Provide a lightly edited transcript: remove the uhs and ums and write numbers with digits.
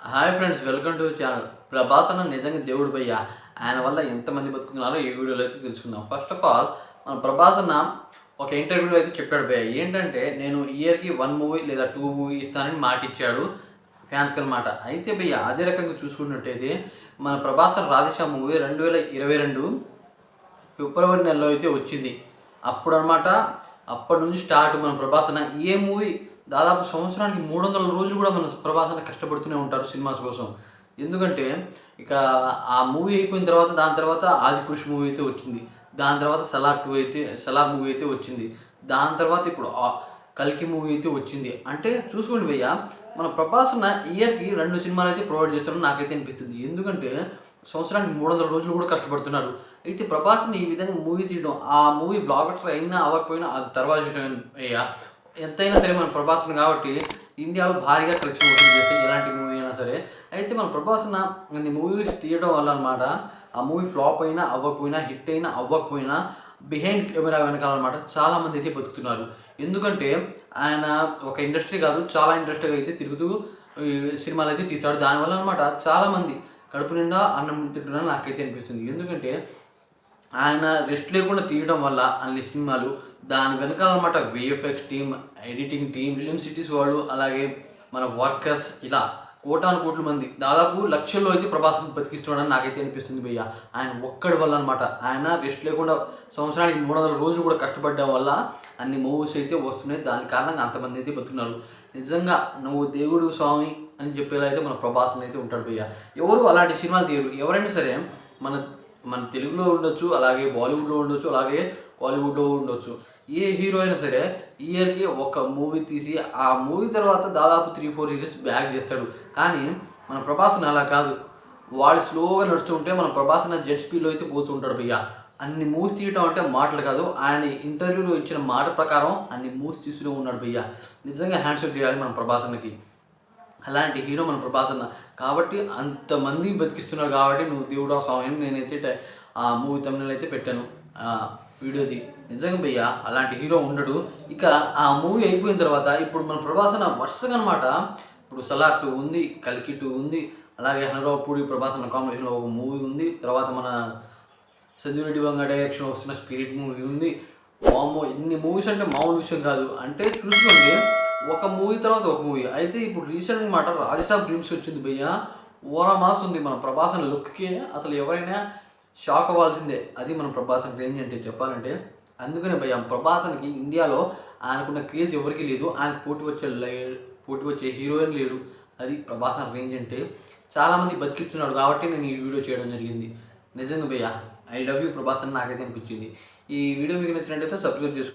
Hi friends, welcome to channel. Prabhas అన్న నిజంగా దేవుడు భయ్య. ఆయన వల్ల ఎంతమంది బతుకుతున్నారో ఈ వీడియోలో అయితే తెలుసుకుందాం. ఫస్ట్ ఆఫ్ ఆల్ మన ప్రభాస్ అన్న ఒక ఇంటర్వ్యూలో అయితే చెప్పాడు భయ్య. ఏంటంటే నేను ఇయర్‌కి 1 మూవీ లేదా 2 మూవీ ఇస్తానని మాటిచ్చాడు ఫ్యాన్స్‌కి అనమాట. అయితే భయ్య అదే రకంగా చూసుకున్నట్టయితే మన ప్రభాస్ అన్న 'రాధేశ్యామ్' మూవీ 2022 ఫిబ్రవరి నెలలో అయితే వచ్చింది. అప్పుడనమాట అప్పటి నుంచి స్టార్ట్ మన ప్రభాస్ అన్న ఏ మూవీ దాదాపు సంవత్సరానికి 300 రోజులు కూడా మన ప్రభాస్ అన్న కష్టపడుతూనే ఉంటారు సినిమాస్ కోసం. ఎందుకంటే ఇక ఆ మూవీ అయిపోయిన తర్వాత దాని తర్వాత 'ఆదిపురుష్' మూవీ అయితే వచ్చింది. దాని తర్వాత 'సలార్' మూవీ అయితే వచ్చింది. దాని తర్వాత ఇప్పుడు 'కల్కి' మూవీ అయితే వచ్చింది. అంటే చూసుకోండి భయ్య, మన ప్రభాస్ అన్న ఇయర్‌కి 2 సినిమాలు అయితే ప్రొవైడ్ చేస్తారని నాకైతే అనిపిస్తుంది. ఎందుకంటే సంవత్సరానికి 300 రోజులు కూడా కష్టపడుతున్నారు. అయితే ప్రభాస్‌ని ఈ విధంగా మూవీ తీయడం, ఆ మూవీ బ్లాక్ బస్టర్ అయినా అవ్వకపోయినా అది తర్వాత విషయం భయ్య. ఎంతైనా సరే మన ప్రభాస్‌ని కాబట్టి ఇండియాలో భారీగా కలెక్షన్ వసూలు చేస్తాయి ఎలాంటి మూవీ అయినా సరే. అయితే మన ప్రభాస్ అన్న అన్ని మూవీస్ తీయడం వల్ల అనమాట ఆ మూవీ ఫ్లాప్ అయినా అవ్వకపోయినా, హిట్ అయినా అవ్వకపోయినా బిహైండ్ కెమెరా వెనకాల అనమాట చాలామంది అయితే బతుకుతున్నారు. ఎందుకంటే ఆయన ఒక ఇండస్ట్రీ కాదు, చాలా ఇండస్ట్రీగా అయితే తిరుగుతూ ఈ సినిమాలు అయితే తీశాడు. దానివల్ల అనమాట చాలామంది కడుపు నిండా అన్నం తింటున్నారని నాకైతే అనిపిస్తుంది. ఎందుకంటే ఆయన రెస్ట్ లేకుండా తీయడం వల్ల అన్ని సినిమాలు, దాని వెనకాల అనమాట VFX team, editing team, film cities వాళ్ళు, అలాగే మన వర్కర్స్, ఇలా కోటాను కోట్ల మంది దాదాపు లక్షల్లో అయితే ప్రభాస్‌ని బతికిస్తున్నాడని నాకైతే అనిపిస్తుంది భయ్య. ఆయన ఒక్కడి వల్ల అనమాట. ఆయన రెస్ట్ లేకుండా సంవత్సరానికి 300 రోజులు కూడా కష్టపడడం వల్ల అన్ని మూవీస్ అయితే వస్తున్నాయి. దాని కారణంగా అంతమంది అయితే బతుకున్నారు. నిజంగా నువ్వు దేవుడు స్వామి అని చెప్పేలా అయితే మన ప్రభాస్ అయితే ఉంటాడు భయ్య. ఎవరు అలాంటి సినిమాలు తీయరు. ఎవరైనా సరే మన మన తెలుగులో ఉండొచ్చు, అలాగే బాలీవుడ్‌లో ఉండొచ్చు, అలాగే కాలీవుడ్‌లో ఉండొచ్చు. ఏ హీరో అయినా సరే ఇయర్‌కి ఒక మూవీ తీసి ఆ మూవీ తర్వాత దాదాపు 3, 4 ఇయర్స్ బ్యాక్ చేస్తాడు. కానీ మన ప్రభాస్ అన్న అలా కాదు. వాడు స్లోగా నడుస్తూ ఉంటే మన ప్రభాస్ అన్న జెట్ స్పీడ్‌లో అయితే పోతూ ఉంటాడు భయ్య. అన్ని మూవీస్ తీయటం అంటే మాటలు కాదు. ఆయన ఇంటర్వ్యూలో ఇచ్చిన మాట ప్రకారం అన్ని మూవీస్ తీస్తూనే ఉన్నాడు భయ్య. నిజంగా హ్యాండ్స్ చేయాలి మన ప్రభాస్ అన్నకి. అలాంటి హీరో మన ప్రభాస్ అన్న. కాబట్టి అంతమంది బతికిస్తున్నారు కాబట్టి నువ్వు దేవుడా స్వామి అని నేనైతే ఆ మూవీ థంబ్‌నెయిల్ అయితే పెట్టాను వీడియోది. నిజంగా భయ్య అలాంటి హీరో ఉండడు. ఇక ఆ మూవీ అయిపోయిన తర్వాత ఇప్పుడు మన ప్రభాస్ అన్న వరుసగా అనమాట ఇప్పుడు 'సలార్ 2' ఉంది, 'కల్కి 2' ఉంది, అలాగే 'హనరాపూడి' ప్రభాస్ అన్న కాంబినేషన్‌లో ఒక మూవీ ఉంది. తర్వాత మన సంజీవ్ రెడ్డి వంగ డైరెక్షన్‌లో వస్తున్న 'స్పిరిట్' మూవీ ఉంది. వామ్మో! ఇన్ని మూవీస్ అంటే మామూలు విషయం కాదు. అంటే చూసుకోండి, ఒక మూవీ తర్వాత ఒక మూవీ. అయితే ఇప్పుడు రీసెంట్‌గా మాట 'రాజసాబ్ డ్రీమ్స్' వచ్చింది భయ్య. ఓరా మాస్ ఉంది. మన ప్రభాస్ అన్న లుక్‌కి అసలు ఎవరైనా షాక్ అవ్వాల్సిందే. అది మన ప్రభాస్ అన్న రేంజ్ అంటే చెప్పాలంటే. అందుకనే భయ్య ప్రభాస్ అన్నకి ఇండియాలో ఆయనకున్న క్రేజ్ ఎవరికీ లేదు. ఆయనకు పోటీ వచ్చే హీరోయిన్ లేడు. అది ప్రభాస్ అన్న రేంజ్ అంటే. చాలామంది బతికిస్తున్నాడు కాబట్టి నేను ఈ వీడియో చేయడం జరిగింది. నిజంగా భయ్య ఐ లవ్ యూ ప్రభాస్ అని నాకైతే అనిపించింది. ఈ వీడియో మీకు నచ్చినట్టయితే సబ్స్క్రైబ్ చేసుకోండి.